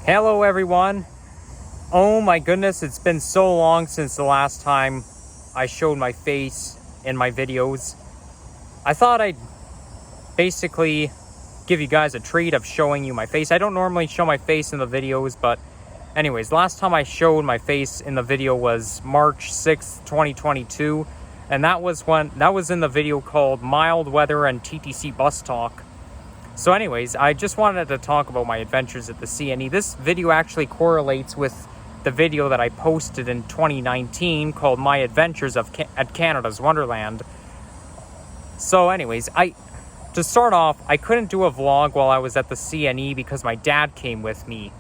Hello everyone. Oh my goodness, it's been so long since the last time I showed my face in my videos. I thought I'd basically give you guys a treat of showing you my face. I don't normally show my face in the videos, but anyways, last time I showed my face in the video was March 6th, 2022, and that was in the video called Mild Weather and TTC Bus Talk. So anyways, I just wanted to talk about my adventures at the CNE. This video actually correlates with the video that I posted in 2019 called My Adventures at Canada's Wonderland. So anyways, to start off, I couldn't do a vlog while I was at the CNE because my dad came with me.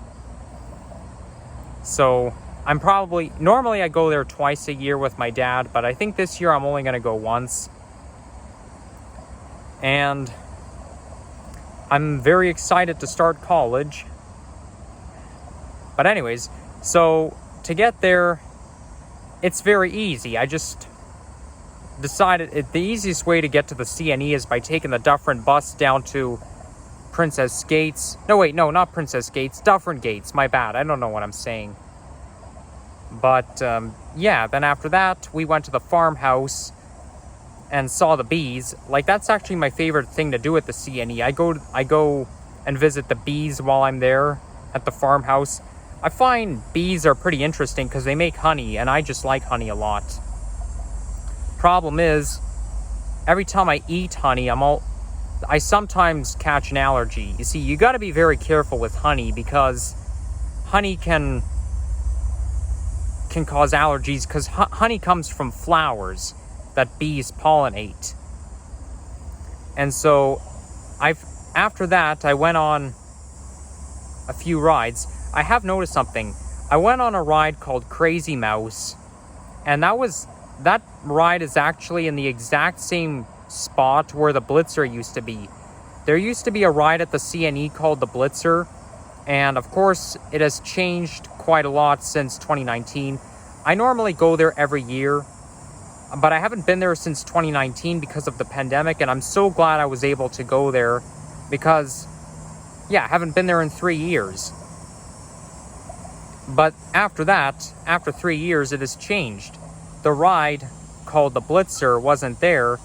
So normally I go there twice a year with my dad, but I think this year I'm only going to go once. And I'm very excited to start college. But anyways, so to get there, it's very easy. I just decided the easiest way to get to the CNE is by taking the Dufferin bus down to Princess Gates. No, wait, no, not Princess Gates. Dufferin Gates, my bad. I don't know what I'm saying. But, yeah, then after that, we went to the farmhouse and saw the bees. Like, that's actually my favorite thing to do at the CNE. I go and visit the bees while I'm there at the farmhouse. I find bees are pretty interesting because they make honey, and I just like honey a lot. Problem is, every time I eat honey, I sometimes catch an allergy. You see, you got to be very careful with honey because honey can cause allergies because honey comes from flowers that bees pollinate. And so after that I went on a few rides. I have noticed something. I went on a ride called Crazy Mouse, and that ride is actually in the exact same spot where the Blitzer used to be. There used to be a ride at the CNE called the Blitzer, and of course it has changed quite a lot since 2019. I normally go there every year, but I haven't been there since 2019 because of the pandemic, and I'm so glad I was able to go there because, yeah, I haven't been there in 3 years. But after that, after 3 years, it has changed. The ride called the Blitzer wasn't there,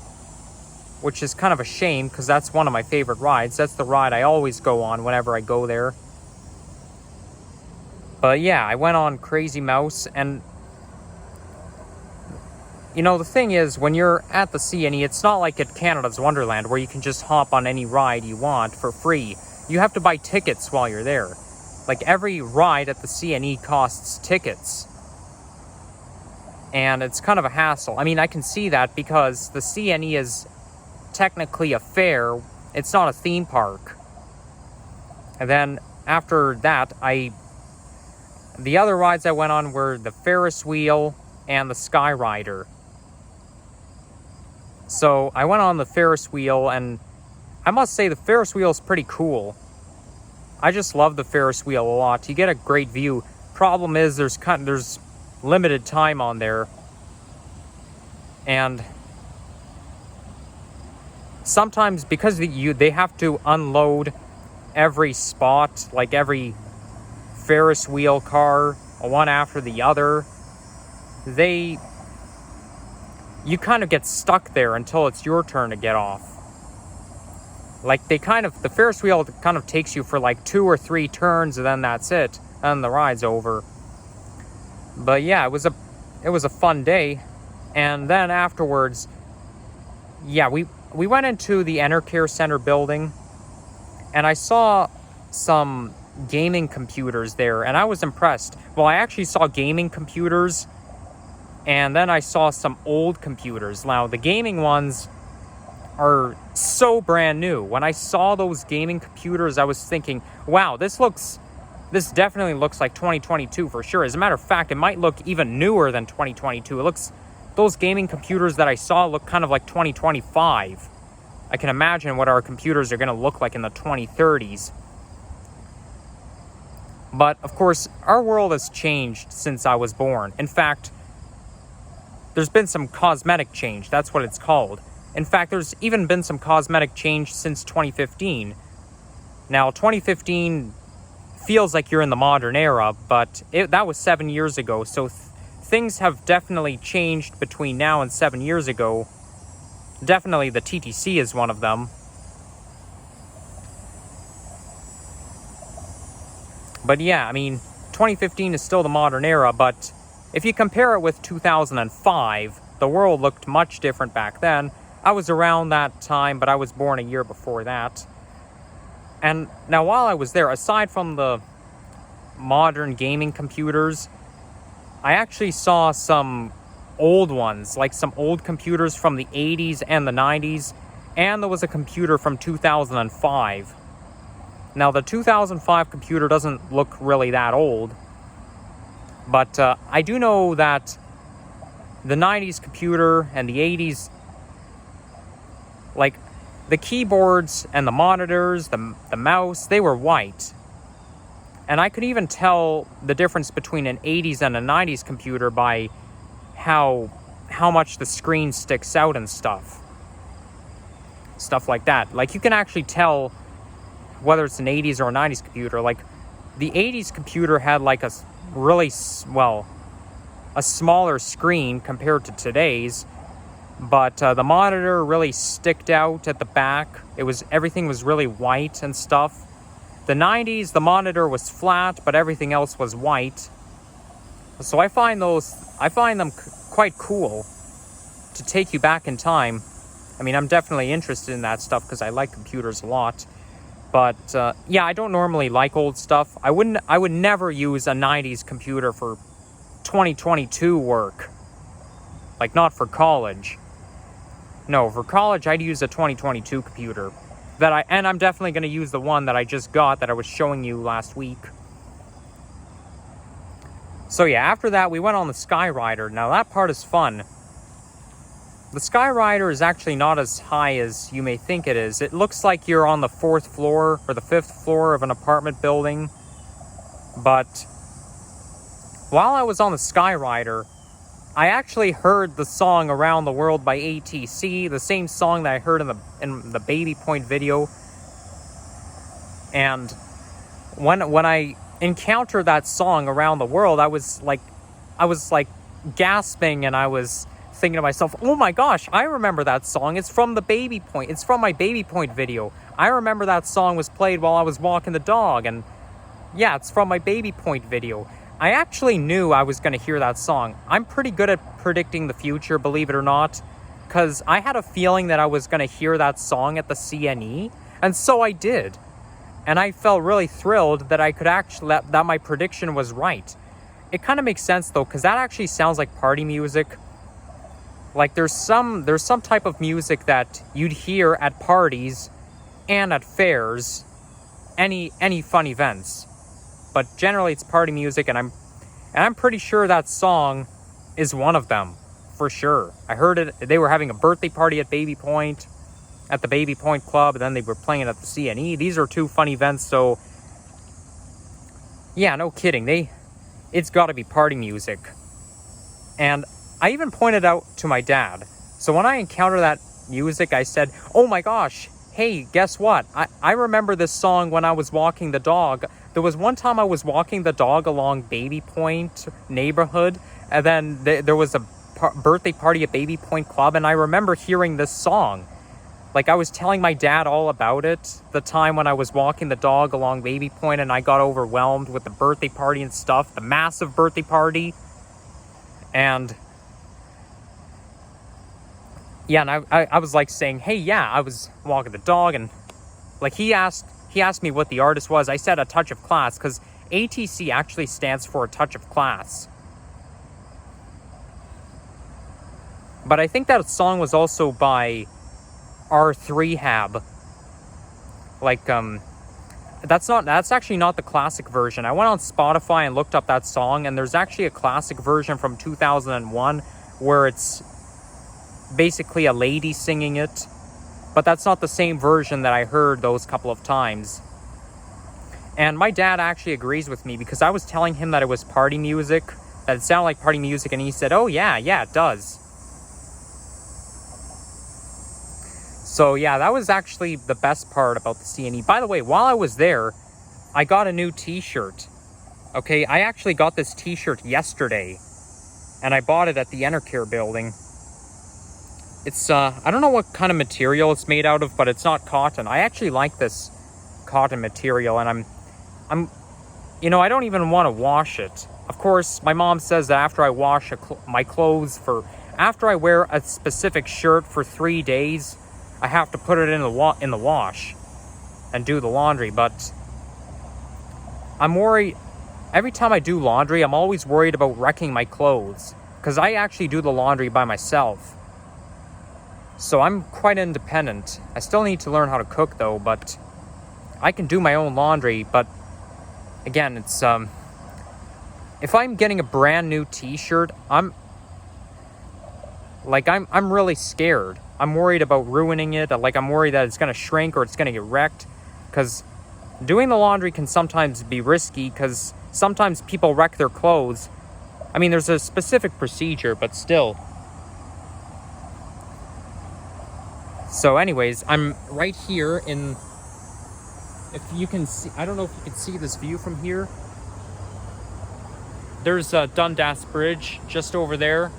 which is kind of a shame because that's one of my favorite rides. That's the ride I always go on whenever I go there. But yeah, I went on Crazy Mouse, and you know, the thing is, when you're at the CNE, it's not like at Canada's Wonderland where you can just hop on any ride you want for free. You have to buy tickets while you're there. Like, every ride at the CNE costs tickets. And it's kind of a hassle. I mean, I can see that because the CNE is technically a fair. It's not a theme park. And then after that, the other rides I went on were the Ferris wheel and the Sky Rider. So I went on the Ferris wheel, and I must say the Ferris wheel is pretty cool. I just love the Ferris wheel a lot. You get a great view. Problem is there's limited time on there, and sometimes because they have to unload every spot, like every Ferris wheel car, one after the other, you kind of get stuck there until it's your turn to get off. Like, the Ferris wheel kind of takes you for like 2 or 3 turns, and then that's it, and the ride's over. But yeah, it was a fun day. And then afterwards, yeah, we went into the Enercare Center building, and I saw some gaming computers there, and I was impressed. Well, I actually saw gaming computers, and then I saw some old computers. Now, the gaming ones are so brand new. When I saw those gaming computers, I was thinking, wow, this definitely looks like 2022 for sure. As a matter of fact, it might look even newer than 2022. Those gaming computers that I saw look kind of like 2025. I can imagine what our computers are going to look like in the 2030s. But, of course, our world has changed since I was born. In fact, there's been some cosmetic change. That's what it's called. In fact, there's even been some cosmetic change since 2015. Now, 2015 feels like you're in the modern era, but that was 7 years ago. So things have definitely changed between now and 7 years ago. Definitely the TTC is one of them. But yeah, I mean, 2015 is still the modern era, but if you compare it with 2005, the world looked much different back then. I was around that time, but I was born a year before that. And now while I was there, aside from the modern gaming computers, I actually saw some old ones, like some old computers from the 80s and the 90s, and there was a computer from 2005. Now, the 2005 computer doesn't look really that old, but I do know that the 90s computer and the 80s, like the keyboards and the monitors, the mouse, they were white. And I could even tell the difference between an 80s and a 90s computer by how much the screen sticks out and stuff like that. Like, you can actually tell whether it's an 80s or a 90s computer. Like, the 80s computer had like a really, well, a smaller screen compared to today's, but the monitor really sticked out at the back. Everything was really white and stuff. The 90s, the monitor was flat, but everything else was white. So I find them quite cool to take you back in time. I mean, I'm definitely interested in that stuff because I like computers a lot. But yeah, I don't normally like old stuff. I would never use a 90s computer for 2022 work. Like, not for college. No, for college I'd use a 2022 computer. And I'm definitely going to use the one that I just got that I was showing you last week. So yeah, after that we went on the Skyrider. Now that part is fun. The Skyrider is actually not as high as you may think it is. It looks like you're on the 4th floor or the 5th floor of an apartment building. But while I was on the Skyrider, I actually heard the song Around the World by ATC, the same song that I heard in the Baby Point video. And when I encountered that song Around the World, I was like gasping, and I was thinking to myself, oh my gosh, I remember that song. It's from the Baby Point. It's from my Baby Point video. I remember that song was played while I was walking the dog, and yeah, it's from my Baby Point video. I actually knew I was going to hear that song. I'm pretty good at predicting the future, believe it or not, because I had a feeling that I was going to hear that song at the CNE, and so I did. And I felt really thrilled that I could actually, that my prediction was right. It kind of makes sense though, because that actually sounds like party music. Like, there's some type of music that you'd hear at parties and at fairs, any fun events. But generally it's party music, and I'm pretty sure that song is one of them, for sure. I heard it. They were having a birthday party at Baby Point, at the Baby Point Club, and then they were playing it at the CNE. These are two fun events, so yeah, no kidding. It's got to be party music. And I even pointed out to my dad. So when I encountered that music, I said, oh my gosh, hey, guess what? I remember this song when I was walking the dog. There was one time I was walking the dog along Baby Point neighborhood, and then there was a birthday party at Baby Point Club, and I remember hearing this song. Like, I was telling my dad all about it, the time when I was walking the dog along Baby Point, and I got overwhelmed with the birthday party and stuff, the massive birthday party. And yeah, and I was like saying, hey, yeah, I was walking the dog, and like he asked me what the artist was. I said A Touch of Class, because ATC actually stands for A Touch of Class. But I think that song was also by R3hab. Like, that's actually not the classic version. I went on Spotify and looked up that song, and there's actually a classic version from 2001 where it's basically a lady singing it, but that's not the same version that I heard those couple of times. And my dad actually agrees with me, because I was telling him that it was party music, that it sounded like party music, and he said, oh yeah, it does. So yeah, that was actually the best part about the CNE. By the way, while I was there, I got a new t-shirt. Okay, I actually got this t-shirt yesterday, and I bought it at the Enercare building. It's, I don't know what kind of material it's made out of, but it's not cotton. I actually like this cotton material, and I'm, you know, I don't even want to wash it. Of course, my mom says that after I wash my clothes after I wear a specific shirt for 3 days, I have to put it in the wash and do the laundry. But I'm worried. Every time I do laundry, I'm always worried about wrecking my clothes, because I actually do the laundry by myself. So I'm quite independent. I still need to learn how to cook though, but I can do my own laundry. But again, it's if I'm getting a brand new t-shirt, I'm really scared. I'm worried about ruining it. Like, I'm worried that it's going to shrink or it's going to get wrecked, because doing the laundry can sometimes be risky, because sometimes people wreck their clothes. I mean, there's a specific procedure, but still. So anyways, I'm right here in, if you can see, I don't know if you can see this view from here. There's Dundas Bridge just over there.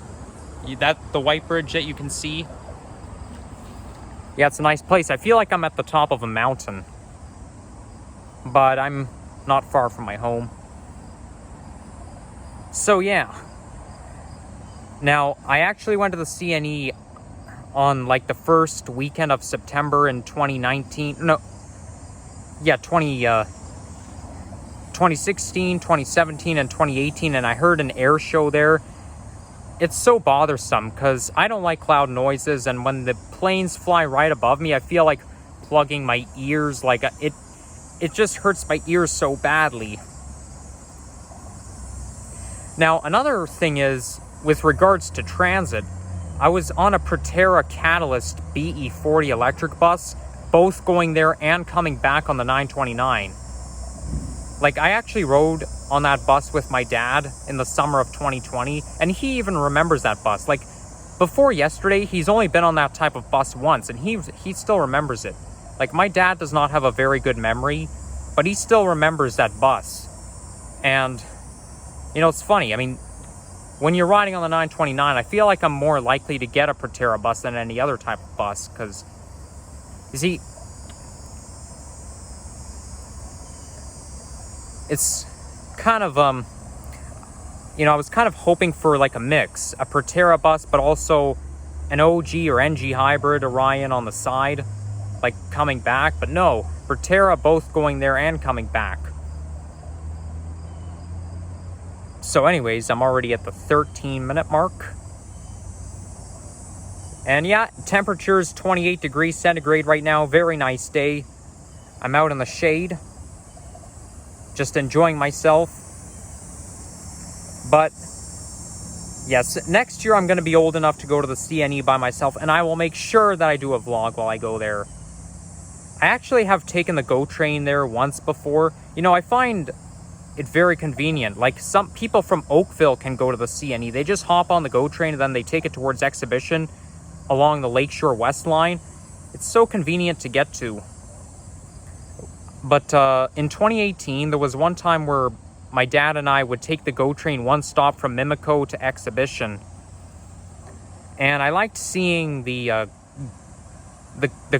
The white bridge that you can see. Yeah, it's a nice place. I feel like I'm at the top of a mountain, but I'm not far from my home. So yeah. Now, I actually went to the CNE on like the first weekend of September in 2019. No. Yeah, 2016, 2017, and 2018, and I heard an air show there. It's so bothersome because I don't like loud noises, and when the planes fly right above me, I feel like plugging my ears. Like, it just hurts my ears so badly. Now, another thing is, with regards to transit, I was on a Proterra Catalyst BE40 electric bus, both going there and coming back on the 929. Like, I actually rode on that bus with my dad in the summer of 2020, and he even remembers that bus. Like, before yesterday, he's only been on that type of bus once, and he still remembers it. Like, my dad does not have a very good memory, but he still remembers that bus. And, you know, it's funny. I mean, when you're riding on the 929, I feel like I'm more likely to get a Proterra bus than any other type of bus, because, you see, it's kind of, you know, I was kind of hoping for like a mix, a Proterra bus, but also an OG or NG hybrid Orion on the side, like coming back. But no, Proterra both going there and coming back. So anyways, I'm already at the 13-minute mark. And yeah, temperature's 28 degrees centigrade right now. Very nice day. I'm out in the shade, just enjoying myself. But yes, next year I'm going to be old enough to go to the CNE by myself, and I will make sure that I do a vlog while I go there. I actually have taken the GO train there once before. You know, I find it very convenient. Like, some people from Oakville can go to the CNE. They just hop on the GO train and then they take it towards Exhibition along the Lakeshore West line. It's so convenient to get to. But in 2018, there was one time where my dad and I would take the GO train one stop from Mimico to Exhibition. And I liked seeing the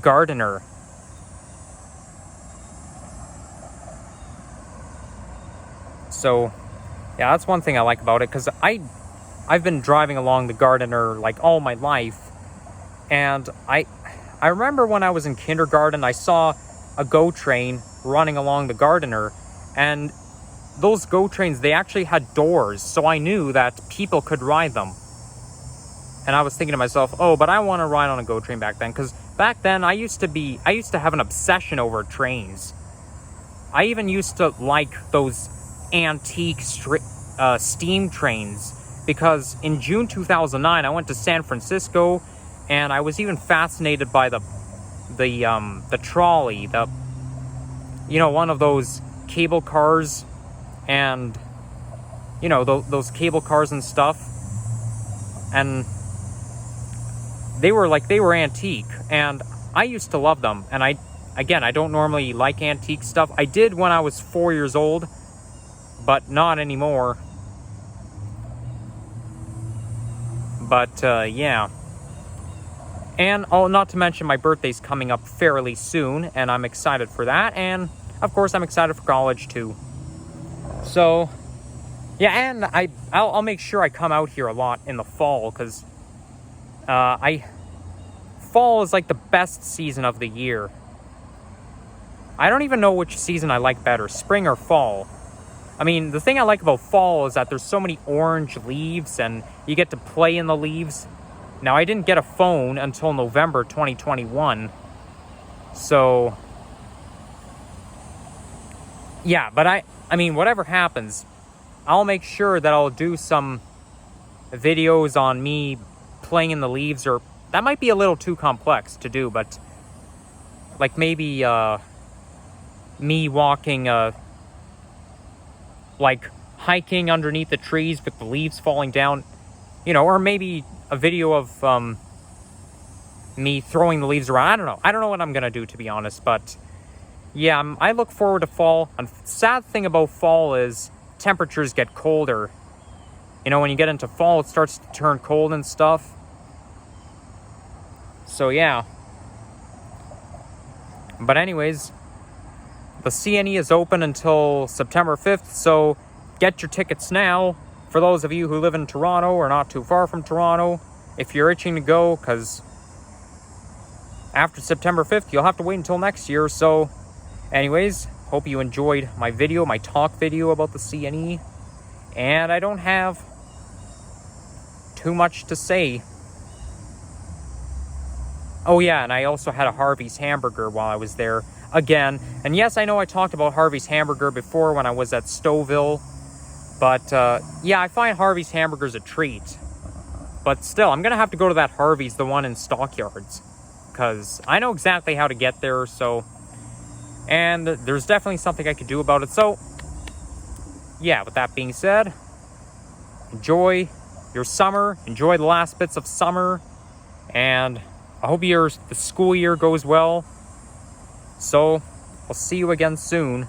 gardener. So, yeah, that's one thing I like about it, because I've been driving along the Gardener like all my life, and I remember when I was in kindergarten, I saw a GO train running along the Gardener, and those GO trains, they actually had doors, so I knew that people could ride them. And I was thinking to myself, oh, but I want to ride on a GO train back then, because back then I used to have an obsession over trains. I even used to like those antique steam trains, because in June 2009 I went to San Francisco, and I was even fascinated by the trolley, you know, one of those cable cars, and you know, those cable cars and stuff, and they were antique, and I used to love them, and again, I don't normally like antique stuff. I did when I was 4 years old, but not anymore. But, yeah. And, oh, not to mention my birthday's coming up fairly soon, and I'm excited for that. And, of course, I'm excited for college, too. So, yeah, and I'll make sure I come out here a lot in the fall, because fall is like the best season of the year. I don't even know which season I like better, spring or fall. I mean, the thing I like about fall is that there's so many orange leaves and you get to play in the leaves. Now, I didn't get a phone until November 2021. So, yeah, but I mean, whatever happens, I'll make sure that I'll do some videos on me playing in the leaves, or that might be a little too complex to do, but like maybe me walking, like hiking underneath the trees with the leaves falling down, you know, or maybe a video of me throwing the leaves around. I don't know what I'm gonna do, to be honest, but yeah, I look forward to fall. And sad thing about fall is temperatures get colder. You know, when you get into fall, it starts to turn cold and stuff. So yeah. But anyways, the CNE is open until September 5th, so get your tickets now. For those of you who live in Toronto or not too far from Toronto, if you're itching to go, because after September 5th, you'll have to wait until next year. So anyways, hope you enjoyed my video, my talk video about the CNE. And I don't have too much to say. Oh yeah, and I also had a Harvey's hamburger while I was there again. And yes, I know I talked about Harvey's hamburger before when I was at Stouffville. But yeah, I find Harvey's hamburgers a treat. But still, I'm going to have to go to that Harvey's, the one in Stockyards, because I know exactly how to get there. So, and there's definitely something I could do about it. So, yeah, with that being said, enjoy your summer. Enjoy the last bits of summer. And I hope the school year goes well. So, I'll see you again soon.